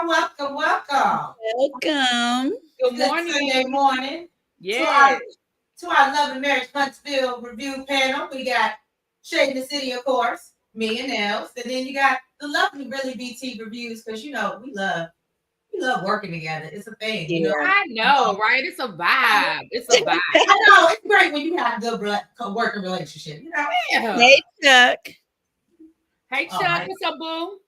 Welcome. Good Good morning. Sunday morning. Yeah. To our Love and Marriage Huntsville review panel. We got Shadeinthecity, of course, me and Nels. And then you got the lovely Really BT reviews, because we love working together. It's a thing, I know, right? It's a vibe. It's a vibe. I know it's great when you have a good working relationship, Yeah. Hey, Chuck. Hey, Chuck. What's up, boo?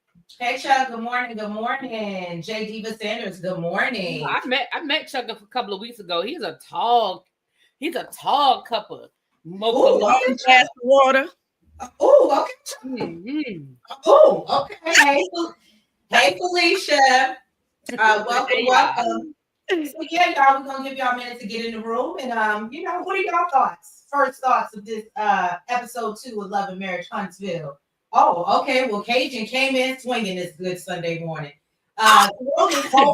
Hey, Chuck. Good morning. Good morning. J. Diva Sanders. Good morning. I met Chuck a couple of weeks ago. He's a tall cup of mocha water. Oh, okay. Mm-hmm. Oh, okay. Hey, Felicia. Welcome. So yeah, y'all, we're gonna give y'all a minute to get in the room, and what are y'all thoughts? First thoughts of this episode 2 of Love and Marriage Huntsville. Oh, okay. Well, Cajun came in swinging this good Sunday morning. I throw the whole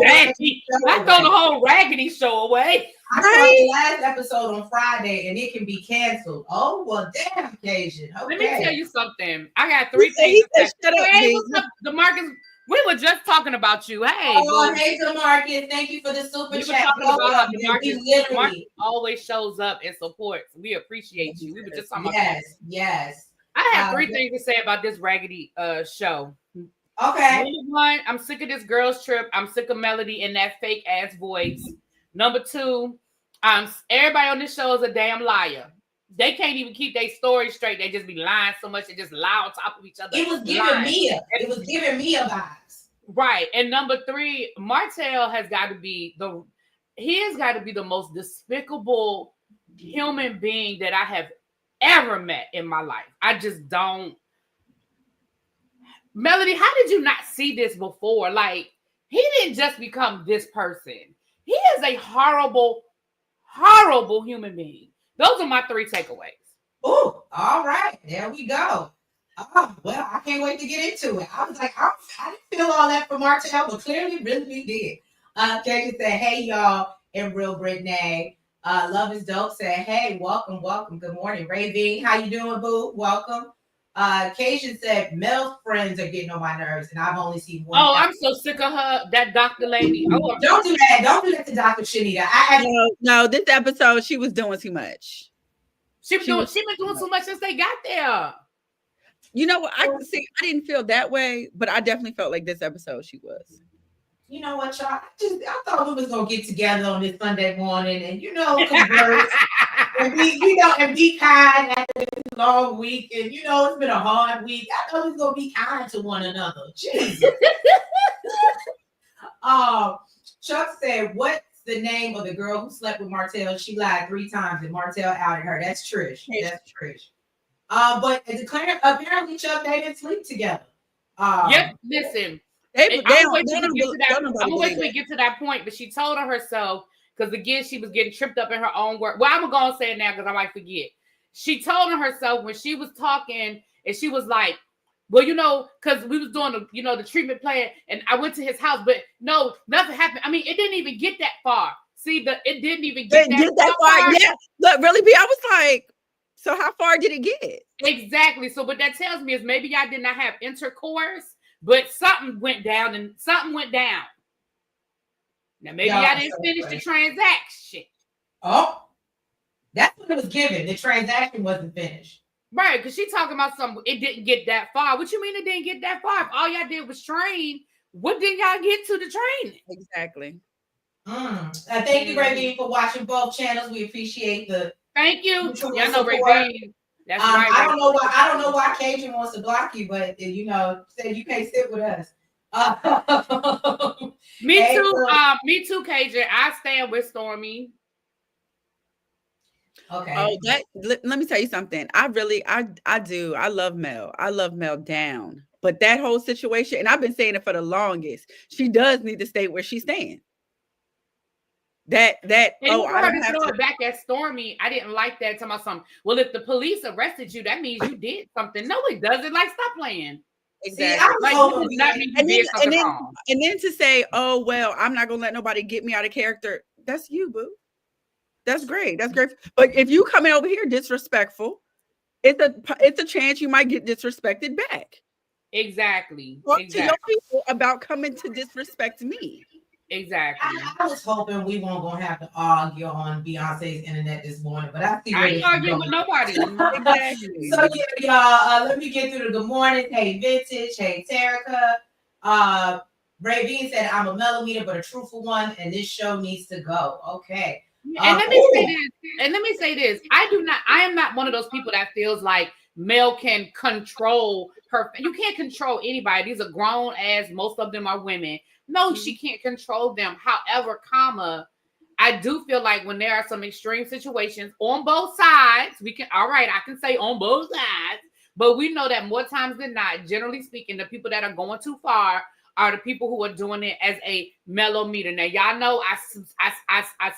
raggedy show away. I saw the last episode on Friday, and it can be canceled. Oh, well, damn, Cajun. Okay. Let me tell you something. I got 3 things to say. Hey, what's up, DeMarcus? We were just talking about you. Hey, hey, DeMarcus. Thank you for the super chat. We were talking about how DeMarcus always shows up and supports. We appreciate you. We were just talking about that. Yes. I have 3 things to say about this raggedy show. Okay. Number 1, I'm sick of this girls trip. I'm sick of Melody in that fake ass voice. Number 2, everybody on this show is a damn liar. They can't even keep their story straight. They just be lying so much. They just lie on top of each other. It was giving me a vibes. Right. And number 3, Martell has got to be the most despicable human being that I have ever met in my life. I just don't. Melody, how did you not see this before? Like, he didn't just become this person. He is a horrible, horrible human being. Those are my 3 takeaways. Oh, all right. There we go. Oh, well, I can't wait to get into it. I was like, I didn't feel all that from Martell, but clearly really did. Katie said, hey, y'all, and Real Brittany. Love is Dope said, hey, welcome. Good morning. Ray V, how you doing, boo? Welcome. Cation said, Mel's friends are getting on my nerves, and I've only seen one. Oh, I'm so sick of her, that doctor lady. Oh, don't do that. Don't do that to Dr. Shanita. No, this episode, she was doing too much. She been doing too much since they got there. You know what? I didn't feel that way, but I definitely felt like this episode she was. You know what, y'all? I thought we was gonna get together on this Sunday morning and converse and be kind after this long week. And it's been a hard week. I thought we was gonna be kind to one another. Jesus. Chuck said, what's the name of the girl who slept with Martell? She lied 3 times and Martell outed her. That's Trish. That's Trish. But apparently, Chuck, they didn't sleep together. Yep, listen. I'm gonna wait till we get to that point. But she told her herself, because again, she was getting tripped up in her own word. Well, I'm gonna go and say it now because I might forget. She told herself when she was talking, and she was like, well, because we was doing the treatment plan, and I went to his house, but no, nothing happened. I mean, it didn't even get that far. See, it didn't even get that far. Yeah, look, really, I was like, so how far did it get? Exactly. So what that tells me is maybe y'all did not have intercourse, but something went down. Now maybe y'all didn't finish the transaction. Oh, that's what it was given. The transaction wasn't finished. Right, because she talking about something. It didn't get that far. What you mean it didn't get that far? If all y'all did was train, what did y'all get to the training? Exactly. Thank you, Ray, for watching both channels. We appreciate the. Thank you. Y'all know Ray. That's right. I don't know why Cajun wants to block you, but said you can't sit with us. Me too. Me too, Cajun. I stand with Stormy. Okay. Oh, let me tell you something. I do. I love Mel. I love Mel down. But that whole situation, and I've been saying it for the longest, she does need to stay where she's staying. I heard throw it back at Stormy. I didn't like that. Talking about something. Well, if the police arrested you, that means you did something. No, it doesn't. Like, stop playing. Exactly. And then to say, oh well, I'm not gonna let nobody get me out of character. That's you, boo. That's great. That's great. But if you come in over here disrespectful, it's a chance you might get disrespected back. Exactly. Talk to your people about coming to disrespect me. Exactly. I was hoping we weren't gonna have to argue on Beyonce's internet this morning, but I see where I ain't arguing with nobody. Exactly. So yeah, y'all. Let me get through the good morning. Hey, Vintage. Hey, Terica. Ravine said, "I'm a millimeter, but a truthful one, and this show needs to go." Okay. And let me say this. I am not one of those people that feels like Mel can control her. You can't control anybody. These are grown ass, most of them are women. No, she can't control them. However, I do feel like when there are some extreme situations on both sides, I can say on both sides, but we know that more times than not, generally speaking, the people that are going too far are the people who are doing it as a mellometer. Now, y'all know I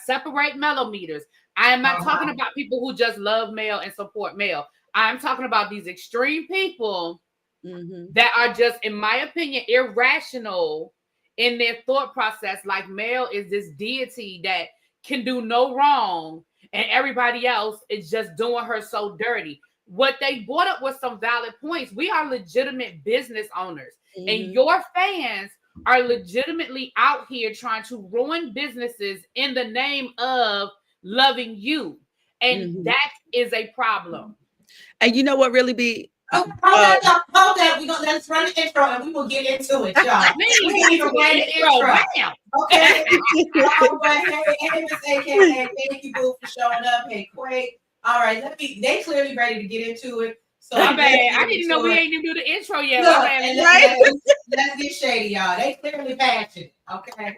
separate mellometers. I am not talking about people who just love Mel and support Mel. I'm talking about these extreme people that are just, in my opinion, irrational in their thought process. Like Mel is this deity that can do no wrong, and everybody else is just doing her so dirty. What they brought up was some valid points. We are legitimate business owners, and your fans are legitimately out here trying to ruin businesses in the name of loving you, and that is a problem. And you know what really be? Hold that. We're gonna let's run the intro and we will get into it, y'all. We ain't even run the intro. Okay. But hey, Miss AKA, thank you, boo, for showing up. Hey, Quake. All right, they clearly ready to get into it. So my bad. I didn't know we ain't even do the intro yet. Look, my bad. And let's get shady, y'all. They clearly passionate. Okay.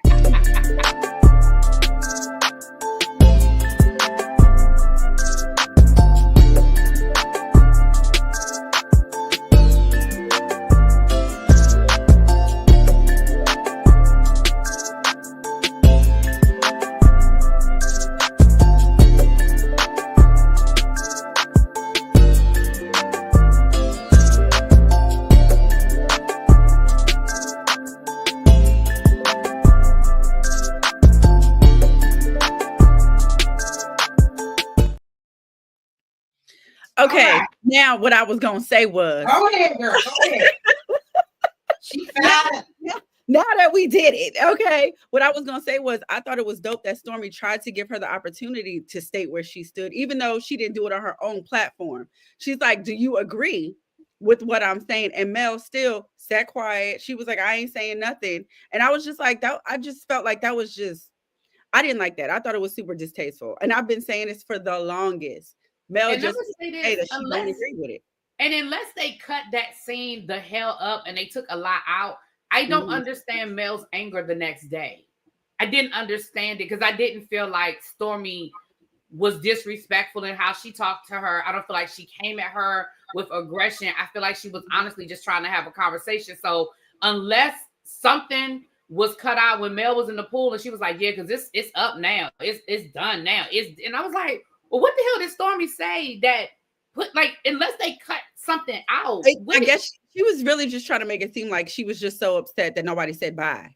Okay, now what I was gonna say was, go ahead, girl. Go ahead. She found it. Now that we did it, okay. What I was gonna say was, I thought it was dope that Stormy tried to give her the opportunity to state where she stood, even though she didn't do it on her own platform. She's like, "Do you agree with what I'm saying?" And Mel still sat quiet. She was like, "I ain't saying nothing," and I was just like, that. I just felt like that was just. I didn't like that. I thought it was super distasteful, and I've been saying this for the longest. Mel just say that she don't agree with it. And unless they cut that scene the hell up and they took a lot out, I don't understand Mel's anger the next day. I didn't understand it because I didn't feel like Stormy was disrespectful in how she talked to her. I don't feel like she came at her with aggression. I feel like she was honestly just trying to have a conversation. So unless something was cut out when Mel was in the pool and she was like, "Yeah, because it's up now. It's done now." And I was like, well, what the hell did Stormy say that unless they cut something out? I guess she was really just trying to make it seem like she was just so upset that nobody said bye,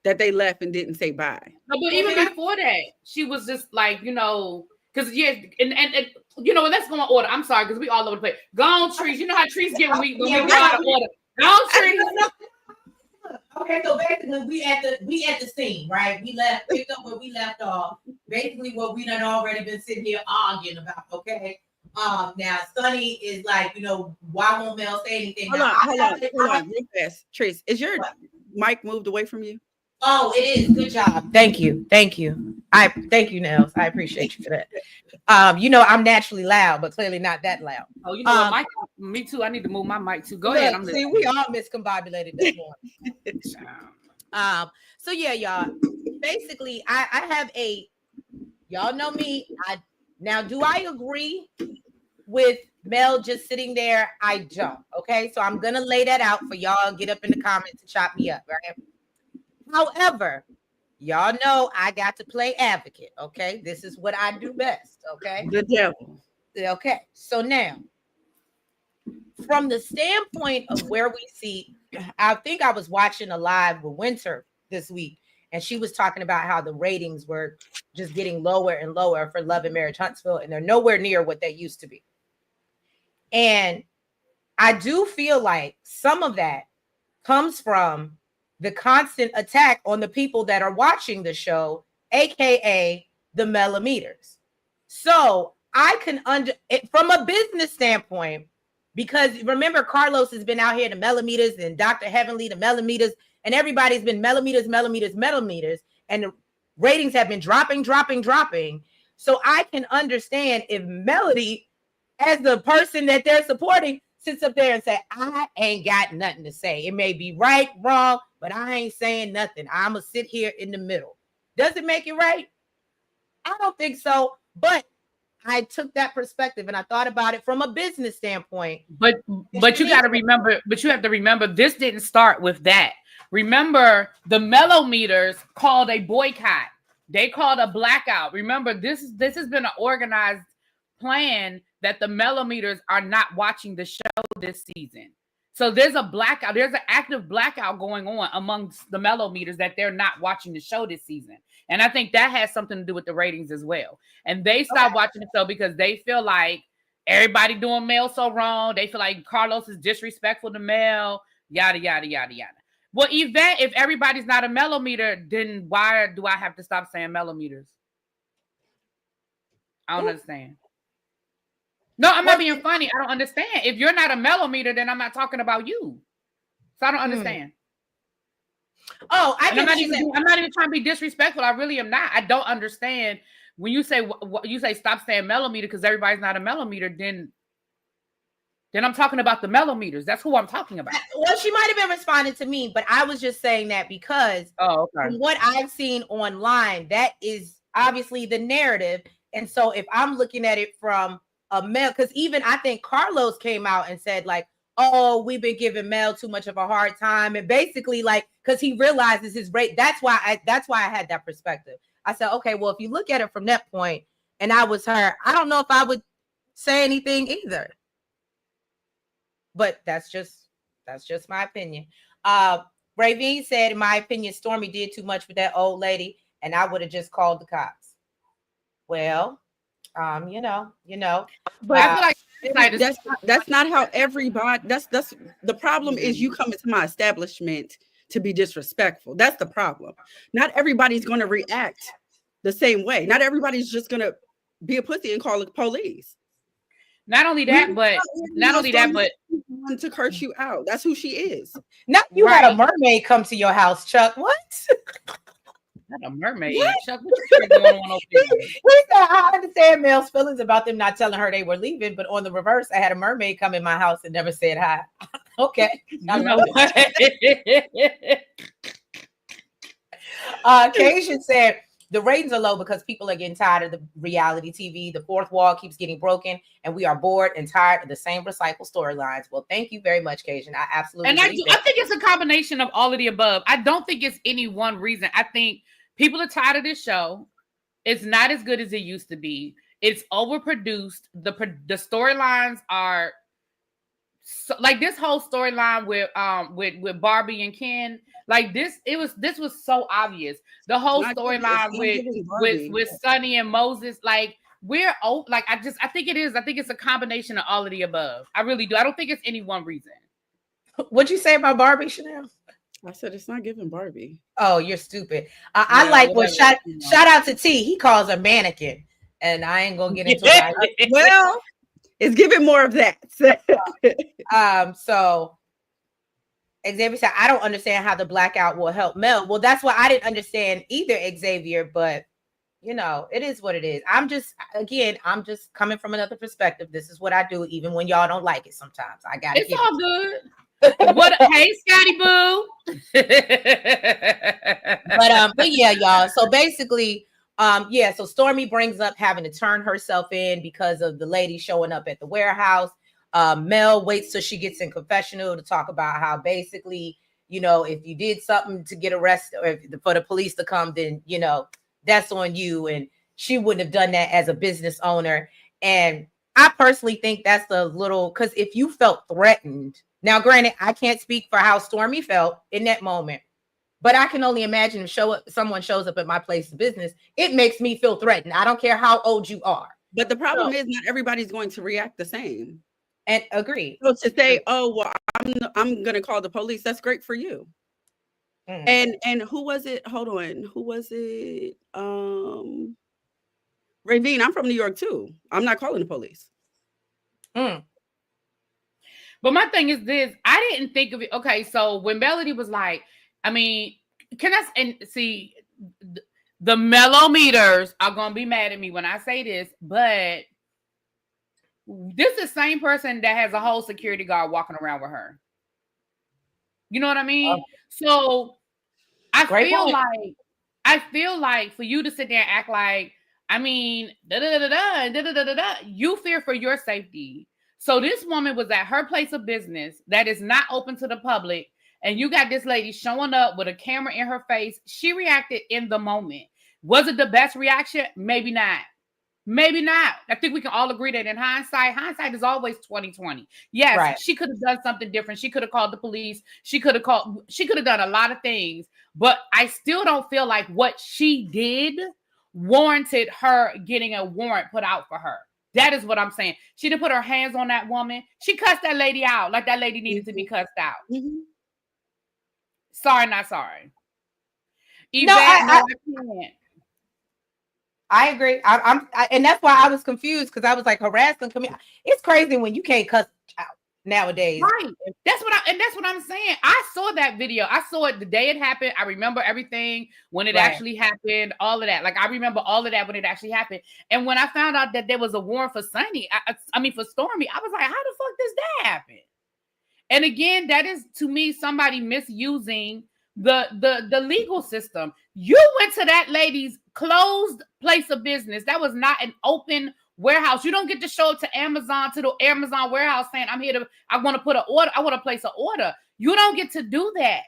that they left and didn't say bye. No, but even before that, she was just like, because and let's go in order. I'm sorry, because we all over the place. Go on, Trees. You know how Trees get when we go out of order. Go on, Trees. Okay, so basically we at the scene, right? We picked up where we left off. Basically what we done already been sitting here arguing about, okay? Now Sunny is like, why won't Mel say anything? Hold on, real fast. Trace, is your mic moved away from you? Oh, it is. Good job. Thank you. Thank you, Nels. I appreciate you for that. I'm naturally loud, but clearly not that loud. Oh, you know what, me too. I need to move my mic too. Go ahead. See, we all miscombobulated this morning. So yeah, y'all. Basically, I have y'all know me. Now, do I agree with Mel just sitting there? I don't. Okay, so I'm gonna lay that out for y'all. Get up in the comments and chop me up, right? However, y'all know I got to play advocate. Okay, this is what I do best. Okay, the devil. Okay, so now, from the standpoint of where we see, I think I was watching a live with Winter this week, and she was talking about how the ratings were just getting lower and lower for Love and Marriage Huntsville, and they're nowhere near what they used to be. And I do feel like some of that comes from the constant attack on the people that are watching the show, aka the millimeters. So I can from a business standpoint, because remember, Carlos has been out here, the millimeters, and Dr. Heavenly, the millimeters, and everybody's been millimeters, and the ratings have been dropping. So I can understand if Melody, as the person that they're supporting, sits up there and say, I ain't got nothing to say. It may be right, wrong, but I ain't saying nothing. I'm going to sit here in the middle. Does it make it right? I don't think so. But I took that perspective and I thought about it from a business standpoint. But you got to remember, you have to remember, this didn't start with that. Remember, the Mellometers called a boycott. They called a blackout. Remember, this has been an organized plan that the Mellometers are not watching the show this season. So there's a blackout. There's an active blackout going on amongst the Mellometers that they're not watching the show this season. And I think that has something to do with the ratings as well. And they stopped watching the show because they feel like everybody doing Mel so wrong. They feel like Carlos is disrespectful to Mel, yada, yada, yada, yada. Well, Yvette, if everybody's not a Mellometer, then why do I have to stop saying Mellometers? I don't understand. No, I'm not being funny. I don't understand. If you're not a Mellometer, then I'm not talking about you. So I don't understand. Oh, I'm not even trying to be disrespectful. I really am not. I don't understand when you say stop saying Mellometer because everybody's not a Mellometer. Then I'm talking about the Mellometers. That's who I'm talking about. Well, she might have been responding to me, but I was just saying that because from what I've seen online, that is obviously the narrative. And so if I'm looking at it from a Mel, because even I think Carlos came out and said like, oh, we've been giving Mel too much of a hard time. And basically like, because he realizes his rate. That's why I had that perspective. I said, okay, well, if you look at it from that point and I was her, I don't know if I would say anything either. But that's just my opinion. Ravine said, in my opinion, Stormy did too much with that old lady, and I would have just called the cops. Well, you know. But I feel like that's not how everybody. That's the problem. Is you come into my establishment to be disrespectful. That's the problem. Not everybody's going to react the same way. Not everybody's just going to be a pussy and call the police. Not only that, but to curse you out. That's who she is. Now you had a mermaid come to your house, Chuck. What? Not a mermaid, what? Chuck. What's going on over there? I understand Mel's feelings about them not telling her they were leaving, but on the reverse, I had a mermaid come in my house and never said hi. Okay. Cation said the ratings are low because people are getting tired of the reality TV. The fourth wall keeps getting broken, and we are bored and tired of the same recycled storylines. Well, thank you very much, Cation. I absolutely and I think it's a combination of all of the above. I don't think it's any one reason. I think people are tired of this show. It's not as good as it used to be. It's overproduced. The storylines are so, like this whole storyline with Barbie and Ken. Like this was so obvious. The whole storyline with Sonny and Moses, like I think it is. I think it's a combination of all of the above. I really do. I don't think it's any one reason. What'd you say about Barbie, Chanel? I said it's not giving Barbie. Oh, you're stupid. I like what shout out to T. He calls her mannequin, and I ain't gonna get into it. Well, it's giving more of that. So Xavier said, I don't understand how the blackout will help Mel. Well, that's why I didn't understand either, Xavier, but it is what it is. I'm just coming from another perspective. This is what I do, even when y'all don't like it sometimes. I got it. It's all good. Hey, Scotty Boo. But yeah, y'all. So basically, so Stormy brings up having to turn herself in because of the lady showing up at the warehouse. Mel waits till she gets in confessional to talk about how basically, if you did something to get arrested or for the police to come, then, that's on you. And she wouldn't have done that as a business owner. And I personally think that's because if you felt threatened, now granted, I can't speak for how Stormy felt in that moment, but I can only imagine if someone shows up at my place of business, it makes me feel threatened. I don't care how old you are. But the problem is not everybody's going to react the same. And agree. So to say, oh well, I'm gonna call the police. That's great for you. And who was it? Hold on, who was it? Ravine. I'm from New York too. I'm not calling the police. But my thing is this: I didn't think of it. Okay, so when Melody was like, I mean, can I and see the mellometers are gonna be mad at me when I say this, but this is the same person that has a whole security guard walking around with her. You know what I mean? So I feel like for you to sit there and act like, I mean, you fear for your safety. So this woman was at her place of business that is not open to the public, and you got this lady showing up with a camera in her face. She reacted in the moment. Was it the best reaction? Maybe not. Maybe not. I think we can all agree that in hindsight is always 20/20. Yes, She could have done something different. She could have called the police. She could have done a lot of things, but I still don't feel like what she did warranted her getting a warrant put out for her. That is what I'm saying. She didn't put her hands on that woman. She cussed that lady out like that lady needed to be cussed out. Sorry, not sorry. I can't. I agree. And that's why I was confused, because I was like, harassing. It's crazy when you can't cuss out nowadays. Right. That's what I'm saying. I saw that video. I saw it the day it happened. I remember everything when it actually happened. All of that. Like, I remember all of that when it actually happened. And when I found out that there was a warrant for Sunny, for Stormy, I was like, how the fuck does that happen? And again, that is, to me, somebody misusing the legal system. You went to that lady's closed place of business. That was not an open warehouse. You don't get to show up to the Amazon warehouse saying, I want to put an order. I want to place an order. You don't get to do that.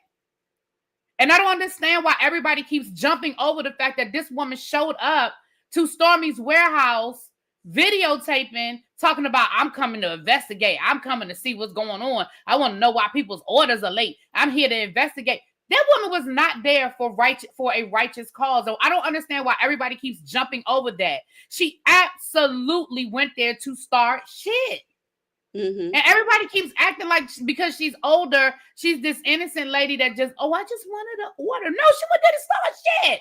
And I don't understand why everybody keeps jumping over the fact that this woman showed up to Stormy's warehouse, videotaping, talking about, I'm coming to investigate. I'm coming to see what's going on. I want to know why people's orders are late. I'm here to investigate. That woman was not there for a righteous cause. So I don't understand why everybody keeps jumping over that. She absolutely went there to start shit. And everybody keeps acting like because she's older, she's this innocent lady that just, I just wanted an order. No, she went there to start shit.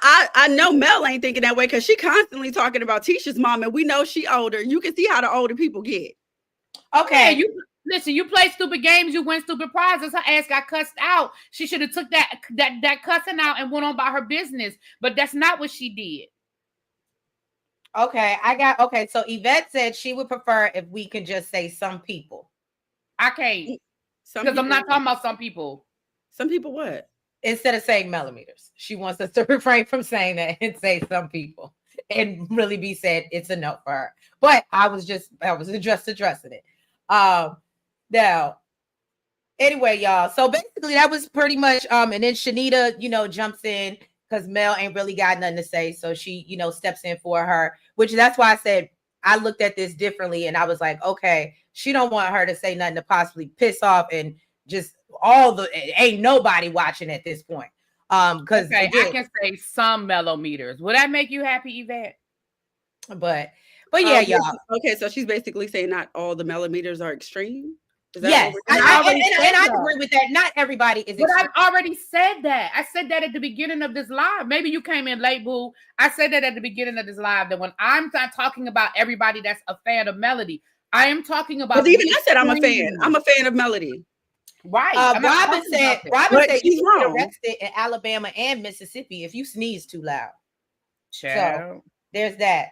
I know Mel ain't thinking that way, because she constantly talking about Tisha's mom, and we know she older. You can see how the older people get. Okay. Yeah, listen, you play stupid games, you win stupid prizes. Her ass got cussed out. She should have took that cussing out and went on about her business. But that's not what she did. Okay, so Yvette said she would prefer if we can just say some people. I can't. Because I'm not talking about some people. Some people what? Instead of saying millimeters. She wants us to refrain from saying that and say some people. And really be said it's a no for her. But I was just addressing it. Now, anyway, y'all. So basically that was pretty much and then Shanita, jumps in because Mel ain't really got nothing to say. So she, steps in for her, which that's why I said I looked at this differently, and I was like, okay, she don't want her to say nothing to possibly piss off and just ain't nobody watching at this point. Because I can say some mellometers. Would that make you happy, Yvette? But yeah, y'all. Okay, so she's basically saying not all the mellometers are extreme. Yes, and I agree with that. Not everybody is. But I've already said that. I said that at the beginning of this live. Maybe you came in late, boo. I said that at the beginning of this live, that when I'm not talking about everybody that's a fan of Melody, I am talking about. But even I said I'm a fan. I'm a fan of Melody. Right. Robin said you get arrested in Alabama and Mississippi if you sneeze too loud. Child. So there's that.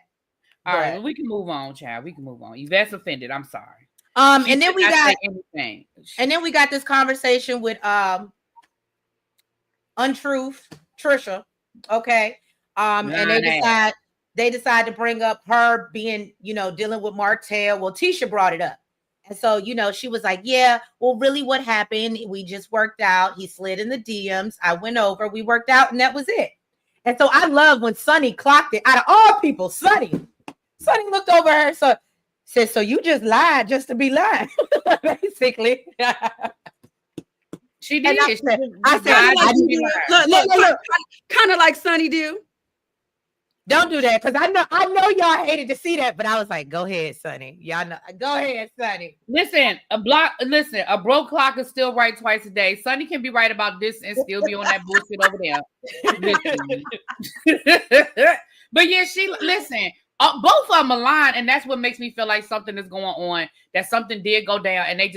All right, well, we can move on, child. We can move on. Yvette's offended. I'm sorry. And then we got this conversation with Untruth Trisha. Okay. And they decide to bring up her being, dealing with Martell. Well, Tisha brought it up. And so, she was like, yeah, well, really what happened? We just worked out. He slid in the DMs. I went over, we worked out, and that was it. And so I love when Sonny clocked it. Out of all people, Sonny looked over her. So said, so you just lied just to be lying, basically. She did. I said, look, kind of like Sonny do. Don't do that, because I know y'all hated to see that, but I was like, go ahead, Sonny. Y'all know, go ahead, Sonny. Listen, a broke clock is still right twice a day. Sonny can be right about this and still be on that bullshit over there. Listen. But yeah, listen. Both of them aligned, and that's what makes me feel like something is going on. That something did go down, and I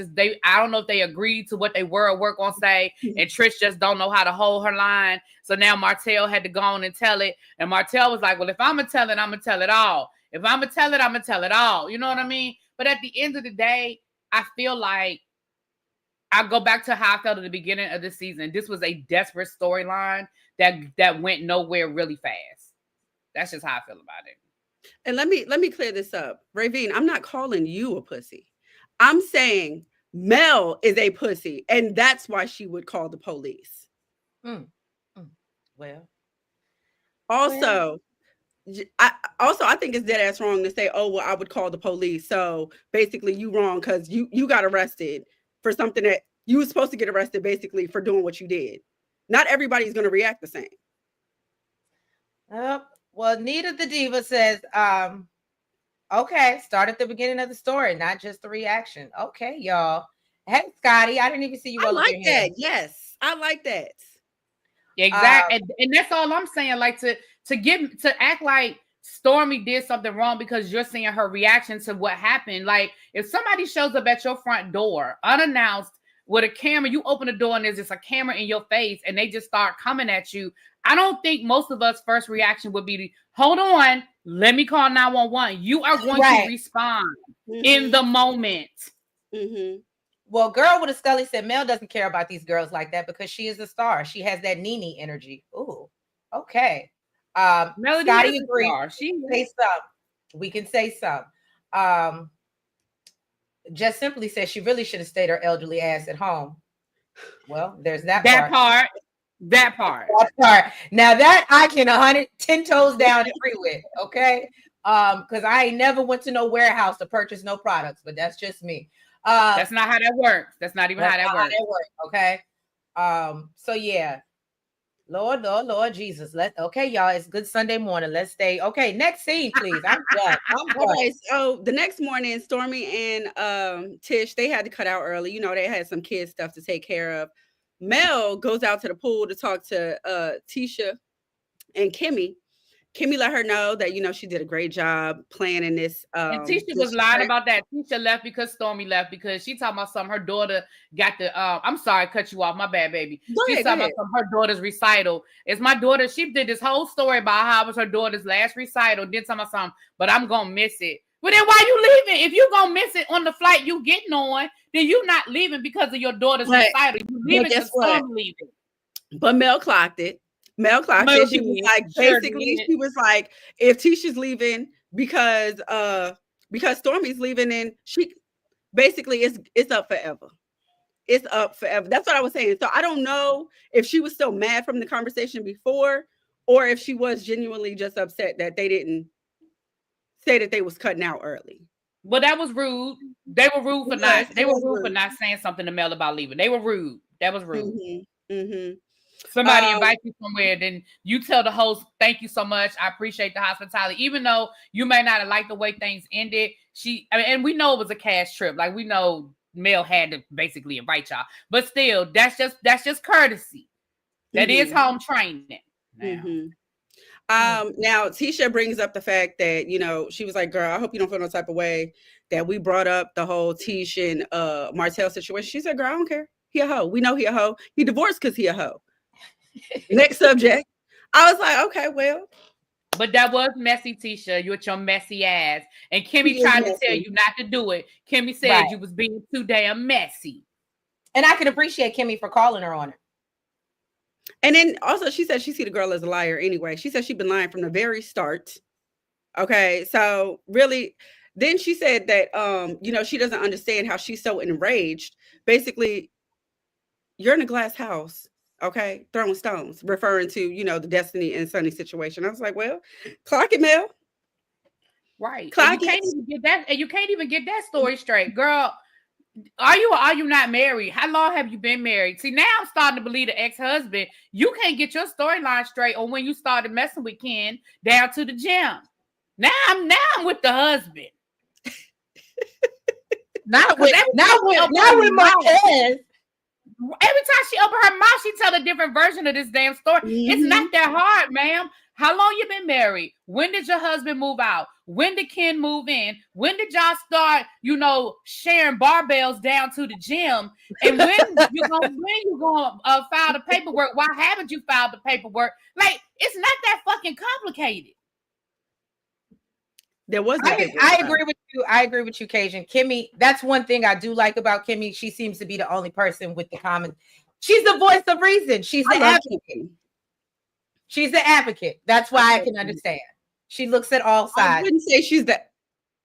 don't know if they agreed to what they were at work on say, and Trish just don't know how to hold her line. So now Martell had to go on and tell it, and Martell was like, "Well, if I'm gonna tell it, I'm gonna tell it all. If I'm gonna tell it, I'm gonna tell it all." You know what I mean? But at the end of the day, I feel like I go back to how I felt at the beginning of the season. This was a desperate storyline that went nowhere really fast. That's just how I feel about it. And let me clear this up. Ravine, I'm not calling you a pussy. I'm saying Mel is a pussy, and that's why she would call the police. Well. Also, I think it's dead ass wrong to say, oh, well, I would call the police. So basically you wrong because you got arrested for something that you were supposed to get arrested basically for doing what you did. Not everybody's going to react the same. Well, Nita the Diva says, okay, start at the beginning of the story, not just the reaction. Okay, y'all. Hey, Scotty, I didn't even see you. I like that. Yes, I like that. Exactly. And that's all I'm saying. Like to act like Stormy did something wrong because you're seeing her reaction to what happened. Like if somebody shows up at your front door unannounced with a camera, you open the door and there's just a camera in your face and they just start coming at you. I don't think most of us first reaction would be, hold on, let me call 911. You are going to respond in the moment. Well, Girl with a Scully said Mel doesn't care about these girls like that because she is a star. She has that Nene energy. Ooh, okay. Melody Scotty agrees. We can say some. Just simply says she really should have stayed her elderly ass at home. Well, there's that part. That part. Now that I can 110 toes down agree with. Okay. Because I ain't never went to no warehouse to purchase no products, but that's just me. That's not how that works. That's not even how that works. Okay. So yeah. Lord Jesus. Okay, y'all. It's good Sunday morning. Let's stay. Okay, next scene, please. I'm done. Okay, so the next morning, Stormy and Tish, they had to cut out early. You know, they had some kids stuff to take care of. Mel goes out to the pool to talk to Tisha and Kimmy. Kimmy let her know that, you know, she did a great job planning this. And Tisha was lying about that. Tisha left because Stormy left because she talking about something. Her daughter got the. I'm sorry, cut you off. My bad, baby. She's talking about her daughter's recital. It's my daughter. She did this whole story about how it was her daughter's last recital. Did some of something, but I'm gonna miss it. Well, then why you leaving? If you gonna miss it on the flight you getting on, then you not leaving because of your daughter's recital. You leaving because Stormy leaving. But Mel clocked it. Mel clocked it. She was like, basically, she was like, if Tisha's leaving because Stormy's leaving, and she basically it's up forever. It's up forever. That's what I was saying. So I don't know if she was still mad from the conversation before, or if she was genuinely just upset that they didn't say that they was cutting out early. Well, that was rude. They were rude for not. They were rude for not saying something to Mel about leaving. They were rude. That was rude. Somebody invite you somewhere, then you tell the host, thank you so much. I appreciate the hospitality. Even though you may not have liked the way things ended, and we know it was a cash trip. Like we know Mel had to basically invite y'all. But still, that's just courtesy. That is home training. Now Tisha brings up the fact that, you know, she was like, girl, I hope you don't feel no type of way that we brought up the whole Tish and Martell situation. She said, girl, I don't care. He a hoe. We know he a hoe. He divorced because he a hoe. Next subject. I was like, okay, well. But that was messy, Tisha. You with your messy ass. And Kimmy tried to tell you not to do it. Kimmy said you was being too damn messy. And I can appreciate Kimmy for calling her on it. And then also she said she see the girl as a liar anyway. She said she'd been lying from the very start. Okay, so really, then she said that you know, she doesn't understand how she's so enraged. Basically, you're in a glass house. Okay, throwing stones, referring to, you know, the Destiny and Sunny situation. I was like, well, clock it, Mel. Right. And you can't even get that story straight, girl. Are you or are you not married? How long have you been married? See, now I'm starting to believe the ex-husband. You can't get your storyline straight on when you started messing with Ken down to the gym. Now I'm with the husband. Not with Marquez. Every time she open her mouth, she tell a different version of this damn story. Mm-hmm. It's not that hard, ma'am. How long you been married? When did your husband move out? When did Ken move in? When did y'all start, sharing barbells down to the gym? And when you gonna file the paperwork? Why haven't you filed the paperwork? Like, it's not that fucking complicated. There was no I agree with you. I agree with you, Cajun. Kimmy, that's one thing I do like about Kimmy. She seems to be the only person with the common. She's the voice of reason. She's the advocate. Kimmy. She's the advocate. That's why I can understand. She looks at all sides.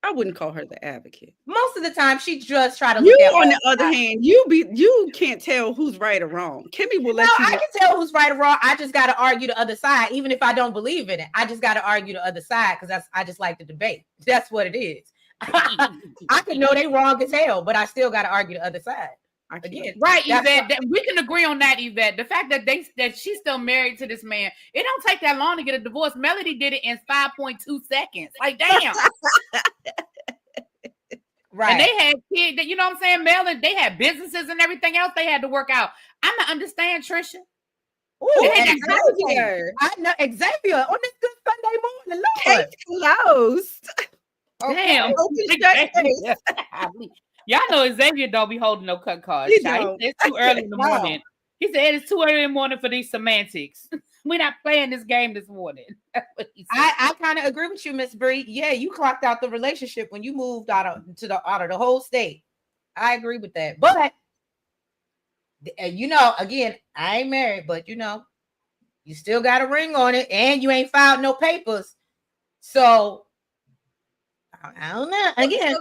I wouldn't call her the advocate. Most of the time, she just try to look at. On the other hand, you can't tell who's right or wrong. Kimmy will let you. I can tell who's right or wrong. I just got to argue the other side, even if I don't believe in it. I just got to argue the other side because I just like to debate. That's what it is. I can know they wrong as hell, but I still got to argue the other side. Again, right, Yvette. We can agree on that, Yvette. The fact that she's still married to this man, it don't take that long to get a divorce. Melody did it in 5.2 seconds. Like, damn. Right. And they had kids, you know what I'm saying? Mel, and they had businesses and everything else they had to work out. I don't understand, Trisha. Ooh, Xavier. I know Xavier on this good Sunday morning. Lord. Case closed. Damn. Y'all know Xavier don't be holding no cut cards. It's too early in the morning. He said it's too early in the morning for these semantics. We're not playing this game this morning. I kind of agree with you, Miss Bree. Yeah, you clocked out the relationship when you moved out of the whole state. I agree with that. But again, I ain't married, but you still got a ring on it, and you ain't filed no papers. So I don't know. Again,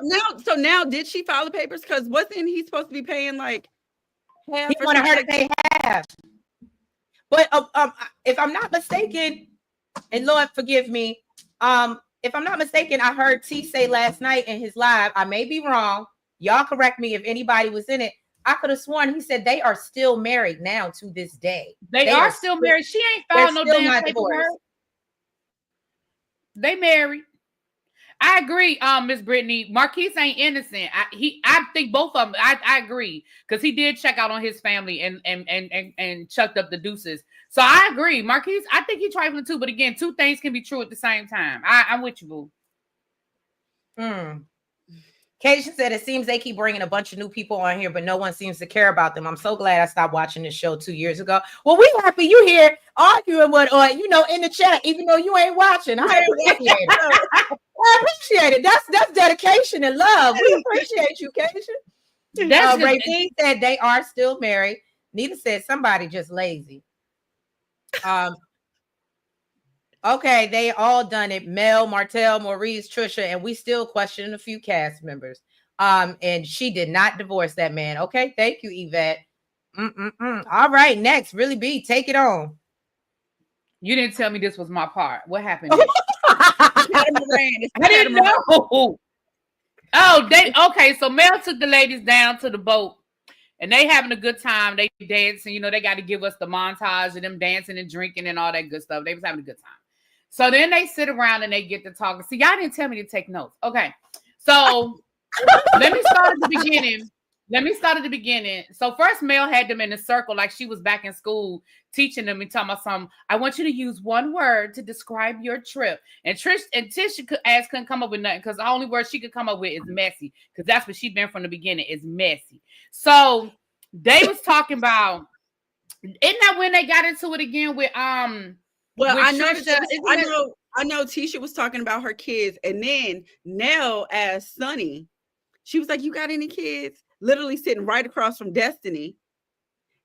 so now did she file the papers? Because wasn't he supposed to be paying like half? He wanted her to pay half. But if I'm not mistaken, and Lord forgive me, if I'm not mistaken, I heard T say last night in his live, I may be wrong. Y'all correct me if anybody was in it. I could have sworn he said they are still married now to this day. They are still married. She ain't filed no damn paperwork. They married. I agree, Miss Brittany. Marquise ain't innocent. I think both of them. I agree because he did check out on his family and chucked up the deuces. So I agree, Marquise. I think he's trifling too. But again, two things can be true at the same time. I'm with you, boo. Keisha said it seems they keep bringing a bunch of new people on here, but no one seems to care about them. I'm so glad I stopped watching this show 2 years ago. Well, we happy you here arguing with, in the chat, even though you ain't watching. I appreciate it. I appreciate it. That's dedication and love. We appreciate you, Keisha. Ravine said they are still married. Nita said somebody just lazy. Okay, they all done it. Mel, Martell, Maurice, Trisha, and we still question a few cast members. And she did not divorce that man. Okay, thank you, Yvette. All right, next, Really B, take it on. You didn't tell me this was my part. What happened? I didn't know. Okay. So Mel took the ladies down to the boat, and they having a good time. They dancing. They got to give us the montage of them dancing and drinking and all that good stuff. They was having a good time. So then they sit around and they get to talking. See, y'all didn't tell me to take notes. Okay. So let me start at the beginning. So first Mel had them in a circle like she was back in school teaching them and talking about something. I want you to use one word to describe your trip. And Trish and Tisha couldn't come up with nothing because the only word she could come up with is messy because that's what she's been from the beginning is messy. So they was talking about, isn't that when they got into it again with Well, I know Tisha was talking about her kids, and then Nell asked Sonny, she was like, "You got any kids?" Literally sitting right across from Destiny.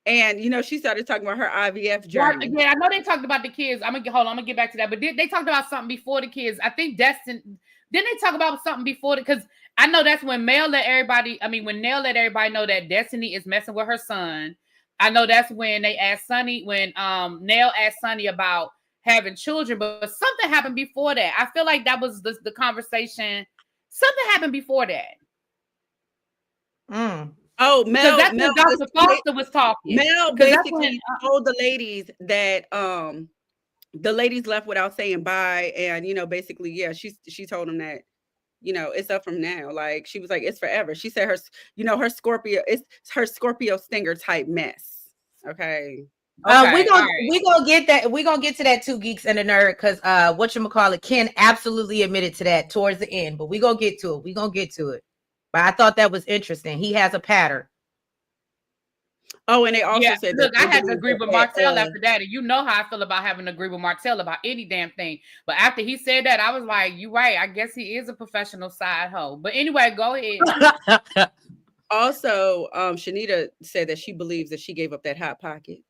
And she started talking about her IVF journey. Yeah, I know they talked about the kids. I'm gonna get back to that. But they talked about something before the kids. I think Destiny. Didn't they talk about something before because I know that's when Nell let everybody know that Destiny is messing with her son. I know that's when they asked Sonny, when Nell asked Sonny about having children, but something happened before that. I feel like that was the conversation. Something happened before that. Oh, Mel. That's when Dr. Foster was talking. Mel basically told the ladies that the ladies left without saying bye, and basically, yeah, she told them that it's up from now. Like she was like, it's forever. She said her Scorpio, it's her Scorpio stinger type mess. Okay. We gonna get that. We gonna get to that 2 Geeks and a Nerd because whatchamacallit, Ken absolutely admitted to that towards the end, but we gonna get to it. But I thought that was interesting. He has a pattern. Oh, and they also said, look, I had to agree with Martell after that, and you know how I feel about having to agree with Martell about any damn thing. But after he said that, I was like, "You right. I guess he is a professional side hoe." But anyway, go ahead. Also, Shanita said that she believes that she gave up that hot pocket.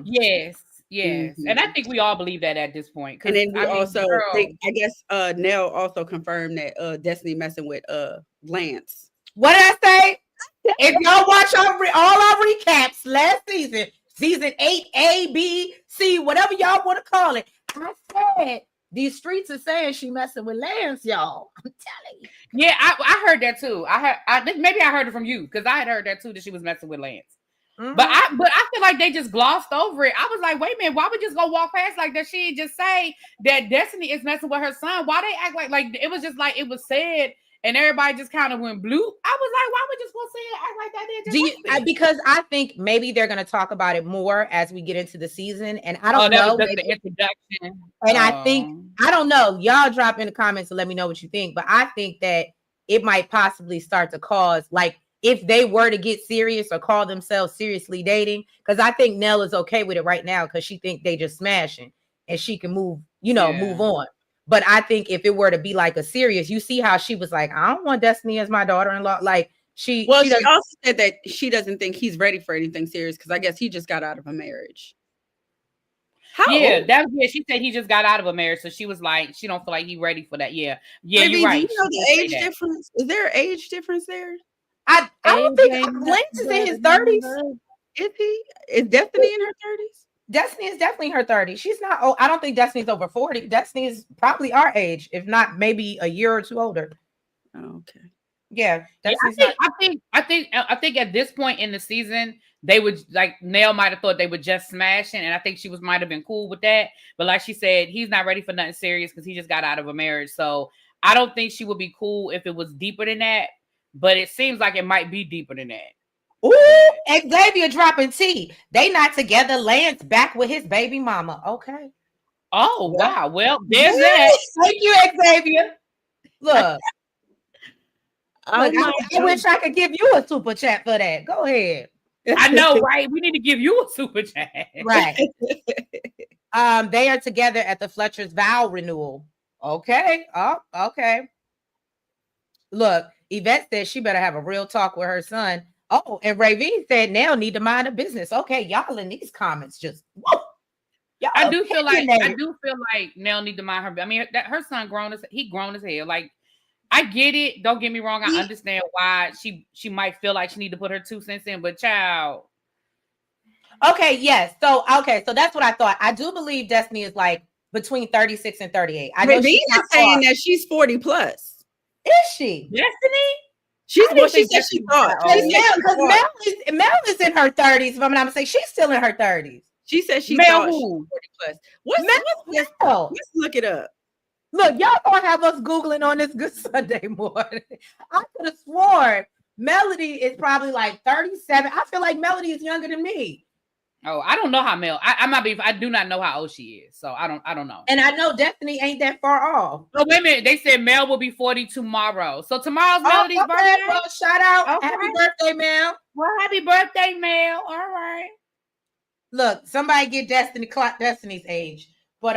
Yes. Mm-hmm. And I think we all believe that at this point. And then I guess Nell also confirmed that Destiny messing with Lance. What did I say? If y'all watch all our recaps last season 8, A, B, C, whatever y'all want to call it, I said these streets are saying she messing with Lance, y'all. I'm telling you. Yeah, I heard that too. Maybe I heard it from you because I had heard that too, that she was messing with Lance. Mm-hmm. But I feel like they just glossed over it. I was like, wait a minute, why would just go walk past like that? She just say that Destiny is messing with her son. Why they act like it was just like it was said. And everybody just kind of went blue. I was like, why would you supposed to say it, act like that? Because I think maybe they're going to talk about it more as we get into the season. And I don't know. That's the introduction. And I don't know. Y'all drop in the comments and let me know what you think. But I think that it might possibly start to cause, like, if they were to get serious or call themselves seriously dating, because I think Nell is okay with it right now because she think they just smashing and she can move on. But I think if it were to be like a serious, you see how she was like, I don't want Destiny as my daughter-in-law. Like she also said that she doesn't think he's ready for anything serious because I guess he just got out of a marriage. She said he just got out of a marriage, so she was like, she don't feel like he's ready for that. Yeah, you're right. Do you know the age difference? Is there an age difference there? I don't think Lance is in his 30s. Is he? Is Destiny in her 30s? Destiny is definitely in her 30s. She's not. Oh, I don't think Destiny's over 40. Destiny is probably our age, if not maybe a year or two older. Oh, okay. Yeah. I think at this point in the season, they would like Nell might have thought they were just smashing, and I think she might have been cool with that. But like she said, he's not ready for nothing serious because he just got out of a marriage. So I don't think she would be cool if it was deeper than that. But it seems like it might be deeper than that. Ooh, Xavier dropping tea. They not together. Lance back with his baby mama. Okay. Oh, wow. Well, there's that. Thank you, Xavier. Look. I wish I could give you a super chat for that. Go ahead. I know, right? We need to give you a super chat. Right. They are together at the Fletcher's vow renewal. Okay. Oh, okay. Look, Yvette said she better have a real talk with her son. Oh, and Ravine said Nell need to mind a business. Okay, y'all in these comments just whoa. I do feel like Nell need to mind her. I mean, that her son grown as hell. Like, I get it. Don't get me wrong. I understand why she might feel like she need to put her 2 cents in, but child. Okay, yes. So that's what I thought. I do believe Destiny is like between 36 and 38. I know she's saying that she's 40 plus. Is she? Destiny? She said she thought. Mel is in her 30s. If I'm not mistaken, she's still in her 30s. She said she thought she was 40 plus. Let's look it up. Look, y'all gonna have us Googling on this Good Sunday morning. I could have sworn Melody is probably like 37. I feel like Melody is younger than me. Oh, I don't know how Mel. I do not know how old she is, so I don't know. And I know Destiny ain't that far off. Oh, wait a minute. They said Mel will be 40 tomorrow. So tomorrow's Melody's birthday. Well, shout out. Okay. Happy birthday, Mel. Well, happy birthday, Mel. All right. Look, somebody get Destiny's age. But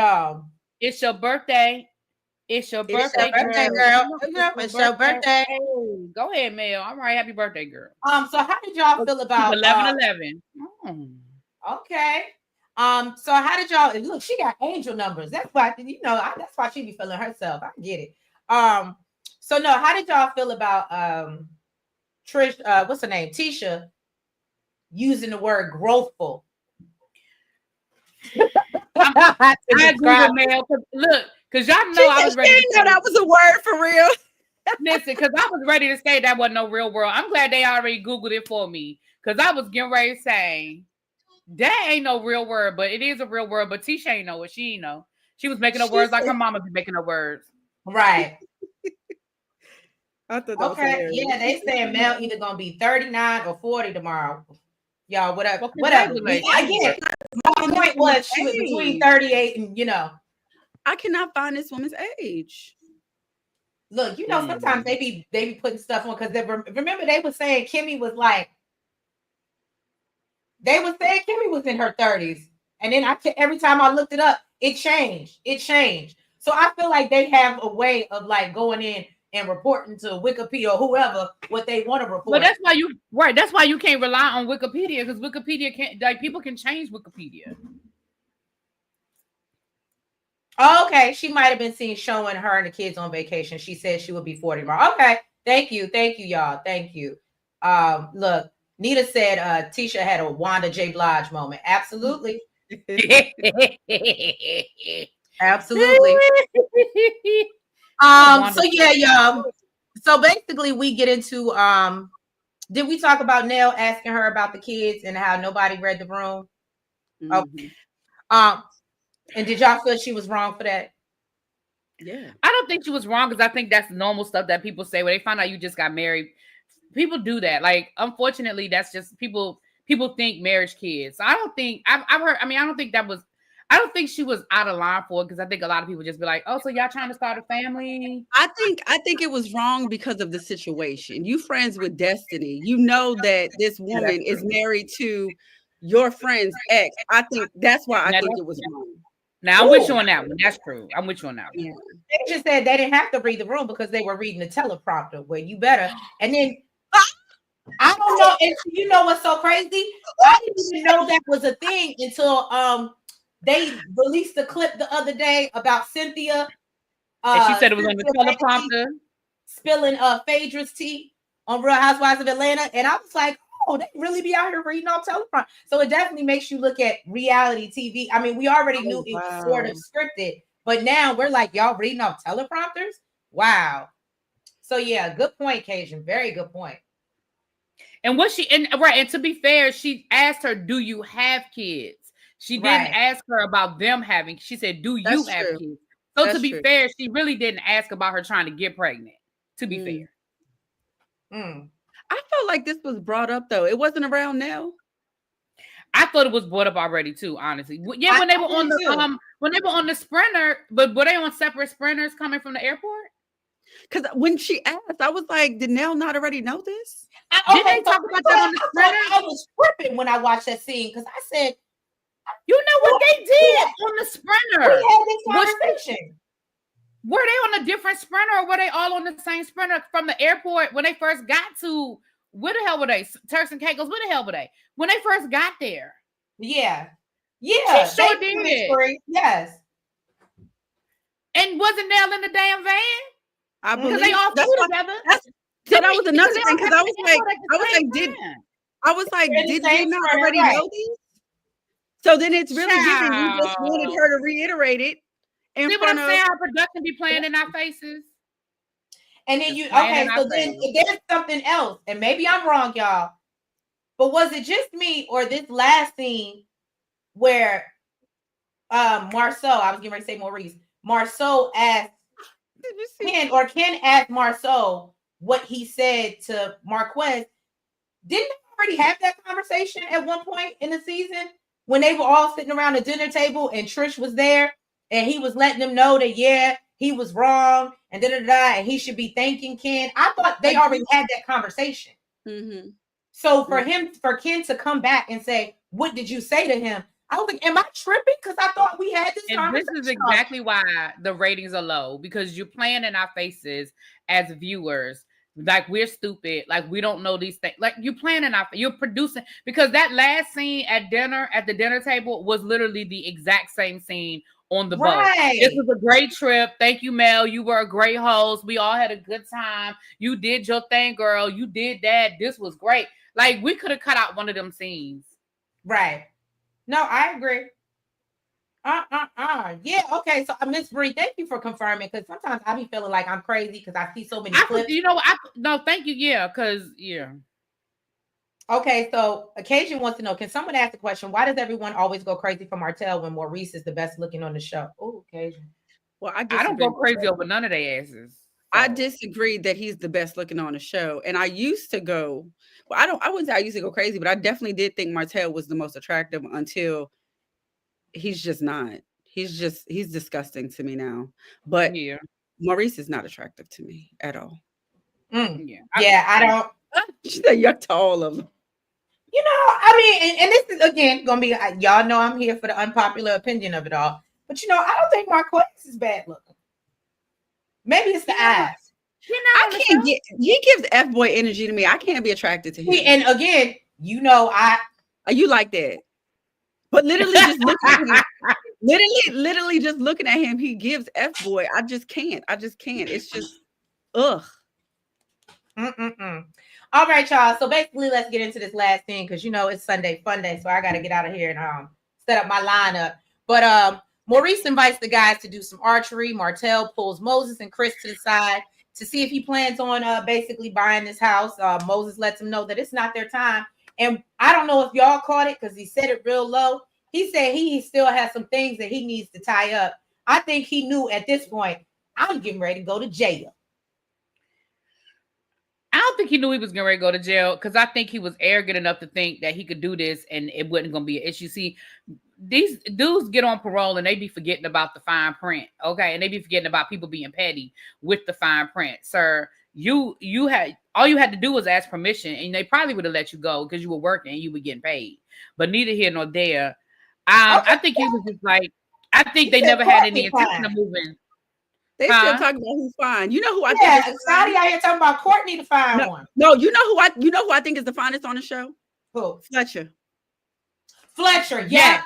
it's your birthday. It's your birthday, girl. It's your birthday. Hey, go ahead, Mel. All right, happy birthday, girl. So how did y'all feel about 11/11? Okay. So how did y'all look? She got angel numbers. That's why that's why she be feeling herself. I get it. So no, how did y'all feel about Trish? What's her name? Tisha using the word growthful. I agree with Mel. Look, because y'all know I was ready. That was a word for real. Listen, because I was ready to say that wasn't no real world. I'm glad they already Googled it for me. Because I was getting ready to say, that ain't no real word, but it is a real word. But Tisha ain't know what she ain't know. She was making up words like her mama be making up words. Right. I thought that was hilarious. Yeah, they saying Mel either gonna be 39 or 40 tomorrow. Y'all, whatever. Well, Whatever. Again, my point was she was between 38 and I cannot find this woman's age. Look, sometimes they be putting stuff on because remember they were saying Kimmy was like, they were saying Kimmy was in her 30s, and then every time I looked it up, it changed. So I feel like they have a way of like going in and reporting to Wikipedia or whoever what they want to report. But that's why you can't rely on Wikipedia, because Wikipedia can't, like, people can change Wikipedia. Okay, she might have been seen showing her and the kids on vacation. She said she would be 40 tomorrow. Okay, thank you, y'all. Thank you. Look, Nita said Tisha had a Wanda J. Blige moment. Absolutely. Absolutely. So yeah, y'all. So basically we get into did we talk about Nell asking her about the kids and how nobody read the room? Okay. And did y'all feel she was wrong for that? Yeah. I don't think she was wrong, because I think that's normal stuff that people say when they find out you just got married. People do that. Like, unfortunately, that's just people think marriage kids. So I don't think I've heard. I mean, I don't think she was out of line for it, because I think a lot of people just be like, "Oh, so y'all trying to start a family?" I think it was wrong because of the situation. You friends with Destiny. You know that this woman is married to your friend's ex. I think that's why I think it was wrong. Now I'm with you on that one. That's true. I'm with you on that one. Yeah. They just said they didn't have to read the room because they were reading the teleprompter. Well, you better. And then I don't know. And you know what's so crazy? I didn't even know that was a thing until they released the clip the other day about Cynthia. And she said it was on the teleprompter. Spilling Phaedra's tea on Real Housewives of Atlanta. And I was like, oh, they really be out here reading off teleprompter. So it definitely makes you look at reality TV. I mean, we already knew it was sort of scripted, but now we're like, y'all reading off teleprompters? Wow. So yeah, good point, Cajun. Very good point. And and to be fair, she asked her, "Do you have kids?" She didn't ask her about them having. She said, "Do you have kids?" So to be fair, she really didn't ask about her trying to get pregnant. To be fair, I felt like this was brought up though. It wasn't around now. I thought it was brought up already too. Honestly, yeah. When they were on the Sprinter, but were they on separate Sprinters coming from the airport? Because when she asked, I was like, did Nell not already know this? Did they talk about that on the Sprinter? I was tripping when I watched that scene because I said, you know what they did on the Sprinter? We had this conversation. Were they on a different Sprinter, or were they all on the same Sprinter from the airport when they first got to? Where the hell were they? Turks and Caicos. Where the hell were they when they first got there? Yeah. She sure did. Yes. And wasn't Nell in the damn van? I believe they all flew together. So that was another thing, because I was like, did they not already know this? So then it's really giving. You just wanted her to reiterate it. See what I'm saying? Our production be playing in our faces. And then so then there's something else, and maybe I'm wrong, y'all. But was it just me or this last scene where Marceau, I was getting ready to say Maurice, Marceau asked Ken asked Marceau what he said to Marquez? Didn't they already have that conversation at one point in the season when they were all sitting around the dinner table and Trish was there and he was letting them know that he was wrong and and he should be thanking Ken? I thought they already had that conversation. Mm-hmm. So for Ken to come back and say, "What did you say to him?" I was like, am I tripping? Because I thought we had this conversation. This is exactly why the ratings are low, because you're playing in our faces as viewers. Like we're stupid. Like we don't know these things. Like you're playing in you're producing, because that last scene at the dinner table was literally the exact same scene on the boat. This was a great trip. Thank you, Mel. You were a great host. We all had a good time. You did your thing, girl. You did that. This was great. Like we could have cut out one of them scenes. Right. No, I agree. Yeah, okay. So Miss Bree, thank you for confirming, because sometimes I be feeling like I'm crazy because I see so many clips. You know, no, thank you. Yeah, because Okay, so Occasion wants to know, can someone ask the question, why does everyone always go crazy for Martell when Maurice is the best looking on the show? Oh, Occasion. Well, I don't go crazy over none of their asses. So. I disagree that he's the best looking on the show. And I used to go, well, I wouldn't say I used to go crazy, but I definitely did think Martell was the most attractive until he's just not. He's disgusting to me now. But yeah, Maurice is not attractive to me at all. Yeah, I don't. She said yuck to all of them. You know, I mean, and this is again gonna be, y'all know I'm here for the unpopular opinion of it all. But you know, I don't think Marquez is bad looking. Maybe it's the eyes. I can't get. He gives F boy energy to me. I can't be attracted to him. And again, you know, you like that, but literally just looking at him, literally just looking at him, he gives F boy. I just can't. It's just ugh. All right, y'all. So basically, let's get into this last thing, because you know it's Sunday fun day, so I got to get out of here and set up my lineup. But Maurice invites the guys to do some archery. Martell pulls Moses and Chris to the side to see if he plans on basically buying this house. Moses lets him know that it's not their time, and I don't know if y'all caught it because he said it real low. He said he still has some things that he needs to tie up. I think he knew at this point, I'm getting ready to go to jail. I don't think he knew he was getting ready to go to jail, because I think he was arrogant enough to think that he could do this and it wasn't going to be an issue. See, these dudes get on parole and they be forgetting about the fine print, okay? And they be forgetting about people being petty with the fine print. Sir, you had all you had to do was ask permission, and they probably would have let you go because you were working and you were getting paid. But neither here nor there. I think he was just like, I think they never had any intention of moving. They still talking about who's fine. You know who I think is Scotty out here talking about Courtney the fine one. No, you know who I think is the finest on the show? Who? Fletcher. Yeah.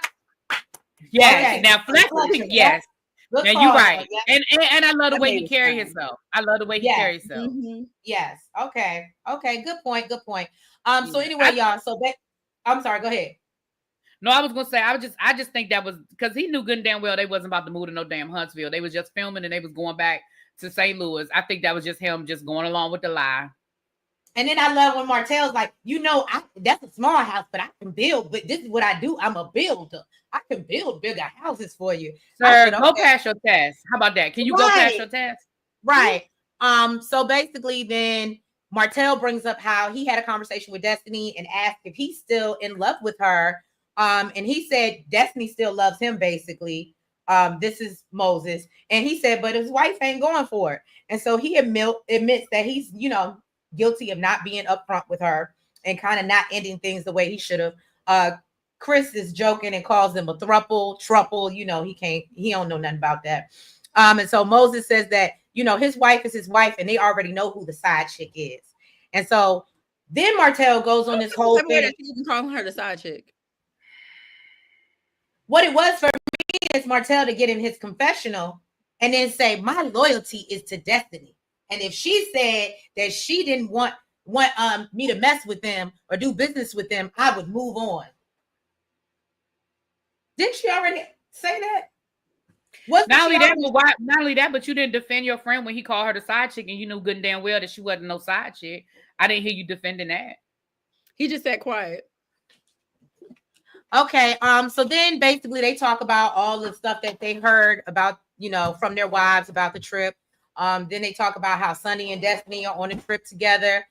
Yes. Okay. Now Fletcher, yes. Now you're right. Yeah. And I love the way he carries himself. I love the way he carries himself. Mm-hmm. Yes. Okay. Good point. So anyway, y'all. So I'm sorry. Go ahead. No, I was gonna say I just think that was because he knew good and damn well they wasn't about to move to no damn Huntsville. They was just filming and they was going back to St. Louis. I think that was just him just going along with the lie. And then I love when Martell's like, you know, that's a small house, but I can build. But this is what I do. I'm a builder. I can build bigger houses for you. Sir, go pass your test. How about that? Can you go pass your test? Right. So basically then Martell brings up how he had a conversation with Destiny and asked if he's still in love with her. And he said Destiny still loves him, basically. This is Moses. And he said, but his wife ain't going for it. And so he admits that he's, you know, guilty of not being upfront with her and kind of not ending things the way he should have. Chris is joking and calls him a throuple. You know, he don't know nothing about that. And so Moses says that, you know, his wife is his wife and they already know who the side chick is. And so then Martell goes on this whole thing. You can call her the side chick. What it was for me is Martell to get in his confessional and then say, my loyalty is to Destiny. And if she said that she didn't want me to mess with them or do business with them, I would move on. Didn't she already say that? Not only that, but you didn't defend your friend when he called her the side chick, and you knew good and damn well that she wasn't no side chick. I didn't hear you defending that. He just sat quiet. Okay, so then basically they talk about all the stuff that they heard about, you know, from their wives about the trip. Then they talk about how Sonny and Destiny are on a trip together.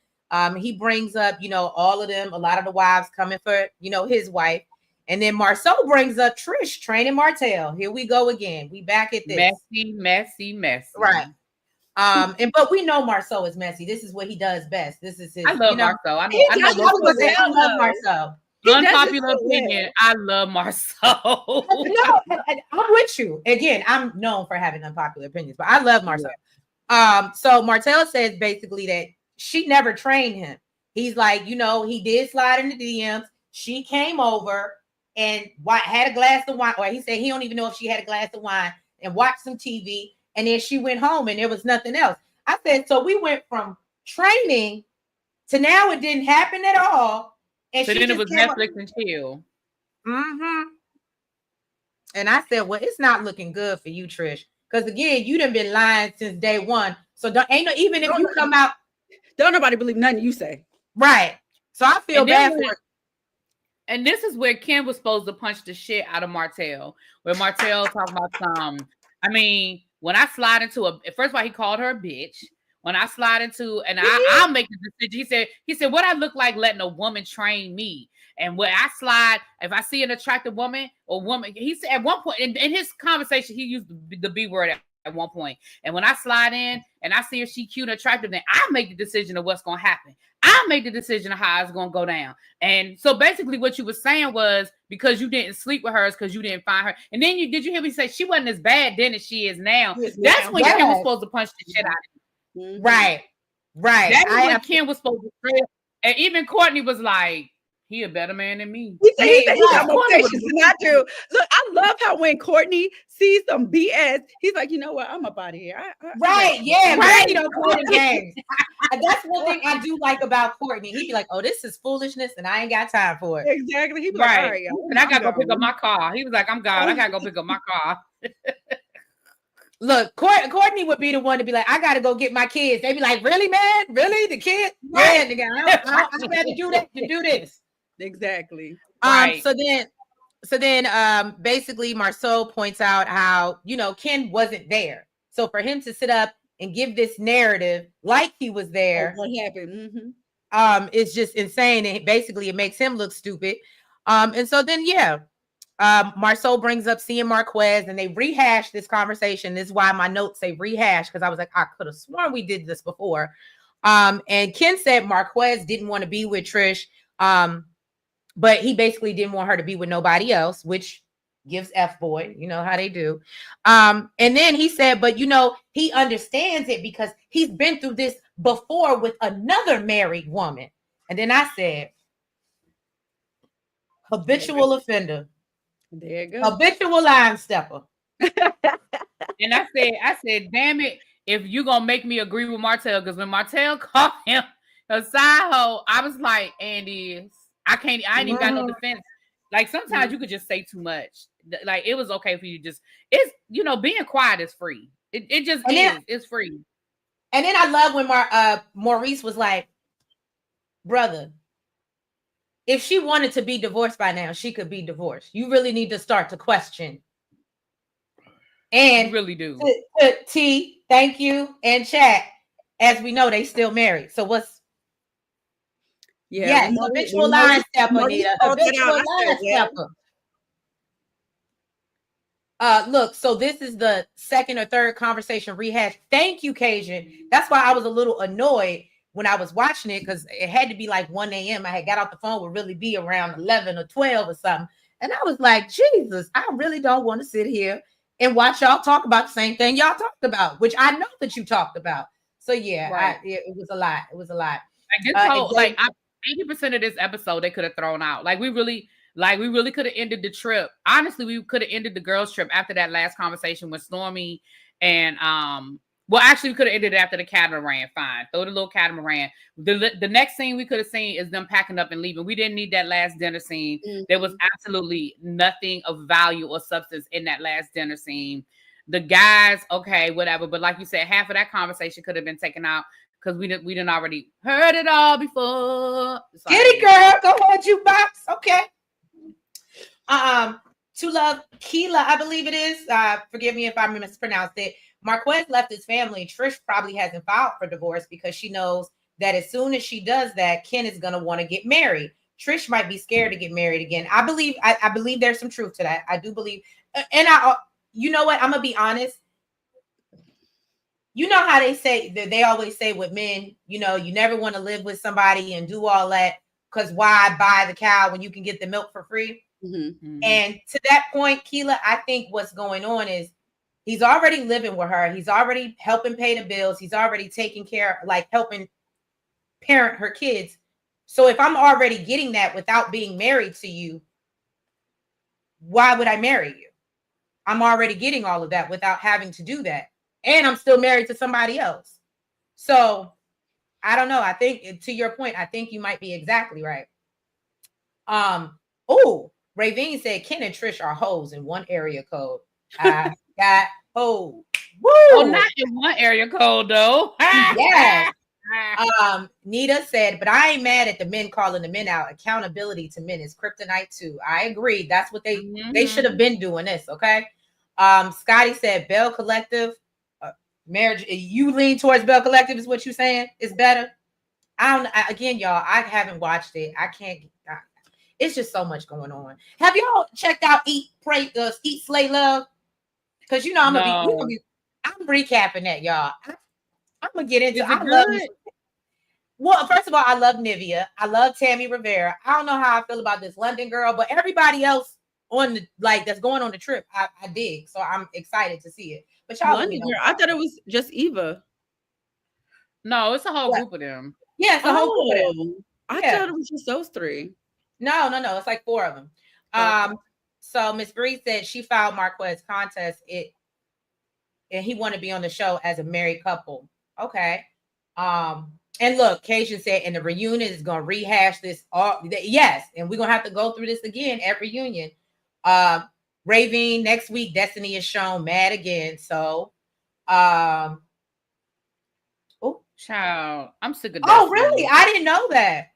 He brings up, you know, all of them, a lot of the wives coming for, you know, his wife. And then Marceau brings up Trish training Martell. Here we go again. We back at this. Messy. Right. But we know Marceau is messy. This is what he does best. This is his. I love Marceau. I love Marceau. Unpopular opinion. I love Marceau. No, I'm with you. Again, I'm known for having unpopular opinions, but I love Marceau. So Martell says basically that she never trained him. He's like, you know, he did slide in the DMs. She came over and had a glass of wine, or he said he don't even know if she had a glass of wine, and watched some TV, and then she went home and there was nothing else. I said, so we went from training to now it didn't happen at all. And so then it was Netflix and chill. Mm-hmm. And I said, well, it's not looking good for you, Trish. Because again, you done been lying since day one. So even if you come out. Don't nobody believe nothing you say. Right. So I feel bad for it. And this is where Ken was supposed to punch the shit out of Martell. Where Martell talking about I mean, when I slide into first of all, he called her a bitch. When I slide into, and I'll make the decision. He said, what I look like letting a woman train me. And when I slide, if I see an attractive woman, he said at one point in his conversation, he used the B word at one point. And when I slide in and I see if she cute and attractive, then I make the decision of what's going to happen. I make the decision of how it's going to go down. And so basically what you were saying was because you didn't sleep with her is because you didn't find her. And then did you hear me say she wasn't as bad then as she is now? That's when Ken was supposed to punch the shit out of you. Mm-hmm. Right. That was when Ken was supposed to say. And even Courtney was like, he a better man than me. He said he got more patience than I do. Look, I love how when Courtney sees some BS, he's like, you know what? I'm up out of here. Right. Courtney don't play the games. That's one thing I do like about Courtney. He'd be like, oh, this is foolishness and I ain't got time for it. Exactly. He'd be like, all right, and I got to go pick up my car. He was like, I'm gone. I got to go pick up my car. Look, Courtney would be the one to be like, I got to go get my kids. They'd be like, really, man? Really? The kid? Right. Yeah, nigga, I had to do that to do this. Exactly. Right. So then basically Marceau points out how, Ken wasn't there. So for him to sit up and give this narrative like he was there, what happened? Mm-hmm. It's just insane. And basically it makes him look stupid. And so then, Marceau brings up seeing Marquez and they rehash this conversation. This is why my notes say rehash, because I was like, I could have sworn we did this before. And Ken said Marquez didn't want to be with Trish. But he basically didn't want her to be with nobody else, which gives F-boy, you know how they do. And then he said, but he understands it because he's been through this before with another married woman. And then I said, habitual offender. There you go. Habitual line stepper. And I said, damn it, if you gonna make me agree with Martell, because when Martell called him a side hoe, I was like, Andy, I ain't even got no defense. Like sometimes you could just say too much. Like it was okay for you to it's being quiet is free. It just is. It's free. And then I love when Maurice was like, brother, if she wanted to be divorced by now, she could be divorced. You really need to start to question. And you really do. T, thank you, and chat. As we know, they still married. So what's habitual line stepper, Nita. Habitual line stepper. Look, so this is the second or third conversation rehash. Thank you, Cajun. That's why I was a little annoyed when I was watching it, because it had to be like 1 a.m. I had got off the phone, would really be around 11 or 12 or something. And I was like, Jesus, I really don't want to sit here and watch y'all talk about the same thing y'all talked about, which I know that you talked about. So it was a lot. It was a lot. Like 80% of this episode they could have thrown out. We really could have ended the trip. Honestly, we could have ended the girls' trip after that last conversation with Stormy and we could have ended it after the catamaran. Fine, throw the little catamaran. The next scene we could have seen is them packing up and leaving. We didn't need that last dinner scene. Mm-hmm. There was absolutely nothing of value or substance in that last dinner scene. The guys, okay, whatever. But like you said, half of that conversation could have been taken out because we didn't already heard it all before. Sorry. Get it, girl. Go ahead, you box. Okay. To love Keela, I believe it is. Forgive me if I mispronounced it. Marquez left his family. Trish probably hasn't filed for divorce because she knows that as soon as she does that, Ken is going to want to get married. Trish might be scared to get married again. I believe there's some truth to that. I do believe. And you know what? I'm going to be honest. You know how they always say with men, you never want to live with somebody and do all that because why buy the cow when you can get the milk for free? Mm-hmm. And to that point, Keela, I think what's going on is he's already living with her. He's already helping pay the bills. He's already taking care, helping parent her kids. So if I'm already getting that without being married to you, why would I marry you? I'm already getting all of that without having to do that. And I'm still married to somebody else. So I don't know. I think to your point, I think you might be exactly right. Ravine said Ken and Trish are hoes in one area code. I got hoes. Woo! Oh, not in one area code though. Yes. Nita said, but I ain't mad at the men calling the men out. Accountability to men is kryptonite too. I agree. That's what they should have been doing this. Okay. Scotty said Bell Collective marriage. You lean towards Bell Collective is what you're saying is better. Again, y'all, I haven't watched it. I can't. It's just so much going on. Have y'all checked out Eat, Slay, Love? Because you know I'm recapping that, y'all. I'm gonna get into. I love. Well, first of all, I love Nivea. I love Tammy Rivera. I don't know how I feel about this London girl, but everybody else on the that's going on the trip, I dig. So I'm excited to see it. But y'all, London girl, I thought it was just Eva. No, it's a whole group of them. Yeah, it's a whole group of them. I thought it was just those three. No. It's like 4 of them. Okay. So Miss Bree said she filed Marquez contest and he wanted to be on the show as a married couple. Okay. And look, Cajun said, and the reunion is going to rehash this. Yes. And we're going to have to go through this again at reunion. Ravine next week, Destiny is shown mad again. So, child, I'm sick of Destiny. Oh, really? I didn't know that.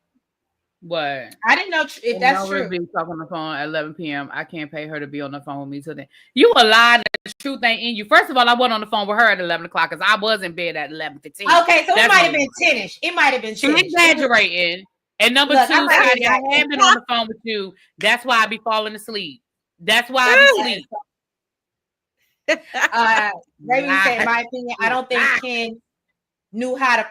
What? I didn't know if that's true. Be talking on the phone at 11 p.m. I can't pay her to be on the phone with me till then. You a lie. The truth ain't in you. First of all, I wasn't on the phone with her at 11 o'clock because I was in bed at 11:15. Okay, so it might have been 10ish. It might have been 10ish. She's exaggerating. And number two, Scotty, I have been on the phone with you. That's why I be falling asleep. That's why I be asleep. Raven said, in my opinion, I don't think Ken knew how to.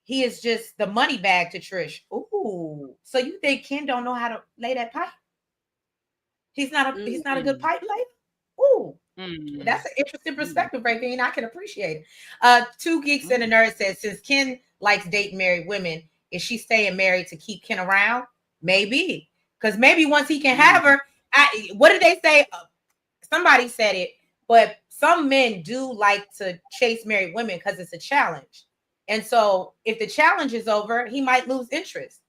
He is just the money bag to Trish. Ooh, so you think Ken don't know how to lay that pipe? He's not a good pipe layer. Ooh, that's an interesting perspective, Raven. I can appreciate it. Two Geeks and a Nerd says, since Ken likes dating married women, is she staying married to keep Ken around? Maybe, because maybe once he can have her. What did they say? Somebody said it, but some men do like to chase married women because it's a challenge. And so if the challenge is over, he might lose interest.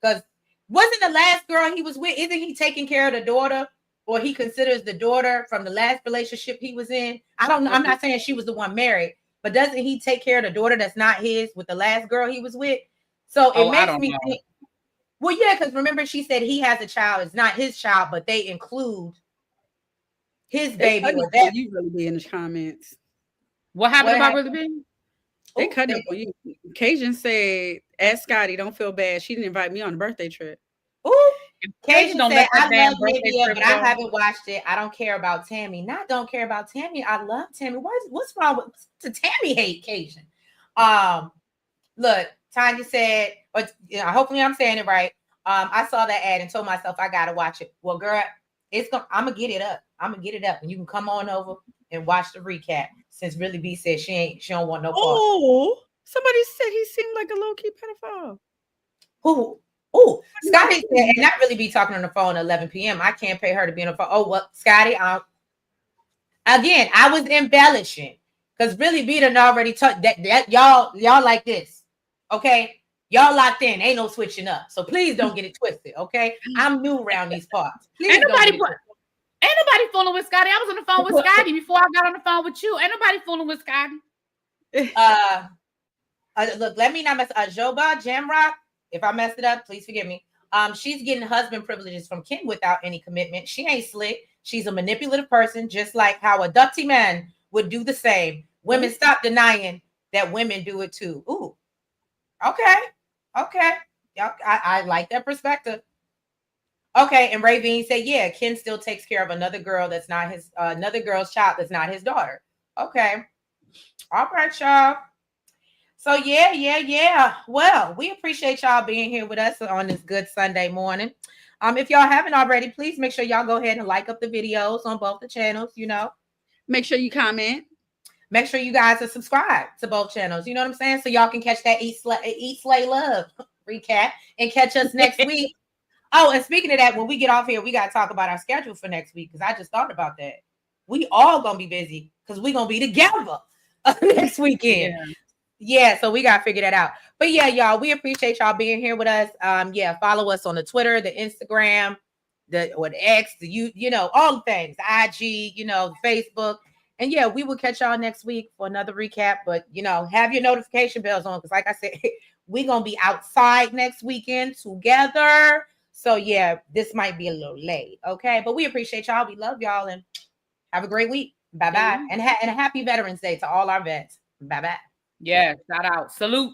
Because wasn't the last girl he was with, isn't he taking care of the daughter, or he considers the daughter from the last relationship he was in? I don't know. I'm not saying she was the one married, but doesn't he take care of the daughter that's not his with the last girl he was with? So it makes me think, well, yeah, because remember she said he has a child. It's not his child, but they include his baby. You really be in the comments. What happened about really being? They cut it for you. Cajun said, ask Scotty, don't feel bad. She didn't invite me on the birthday trip. Ooh. Cajun said, I love Nivea, but I haven't watched it. I don't care about Tammy. Don't care about Tammy. I love Tammy. What's wrong with the Tammy hate, Cajun? Look, Tanya said, hopefully I'm saying it right. I saw that ad and told myself I gotta watch it. Well, girl, I'm gonna get it up. And you can come on over and watch the recap. Since Really B said she don't want no part. Oh, somebody said he seemed like a low-key pedophile. Who? Oh, Scotty said, and not Really be talking on the phone at 11 p.m. I can't pay her to be on the phone. Oh, well, Scotty, again, I was embellishing because Really B done already talked that y'all like this. Okay. Y'all locked in. Ain't no switching up. So please don't get it twisted. Okay. I'm new around these parts. Ain't nobody fooling with Scotty. I was on the phone with Scotty before I got on the phone with you. Ain't nobody fooling with Scotty. Look, let me not mess Joba Jamrock. If I messed it up, please forgive me. She's getting husband privileges from Ken without any commitment. She ain't slick. She's a manipulative person, just like how a dusty man would do the same. Women stop denying that women do it too. Ooh. Okay. I like that perspective. Okay, and Ravine said, yeah, Ken still takes care of another girl that's not his, another girl's child that's not his daughter. Okay. All right, y'all. So yeah. Well, we appreciate y'all being here with us on this good Sunday morning. If y'all haven't already, please make sure y'all go ahead and like up the videos on both the channels, Make sure you comment. Make sure you guys are subscribed to both channels. You know what I'm saying? So y'all can catch that Eat, Slay, Love recap and catch us next week. Oh, and speaking of that, when we get off here, we got to talk about our schedule for next week because I just thought about that. We all going to be busy because we're going to be together next weekend. Yeah, so we got to figure that out. But yeah, y'all, we appreciate y'all being here with us. Follow us on the Twitter, the Instagram, the X, you know, all the things, IG, you know, Facebook. And yeah, we will catch y'all next week for another recap. But you know, have your notification bells on because, like I said, we're gonna be outside next weekend together. So yeah, this might be a little late, okay? But we appreciate y'all. We love y'all, and have a great week. Bye bye, and a happy Veterans Day to all our vets. Bye bye. Yeah, shout out, salute.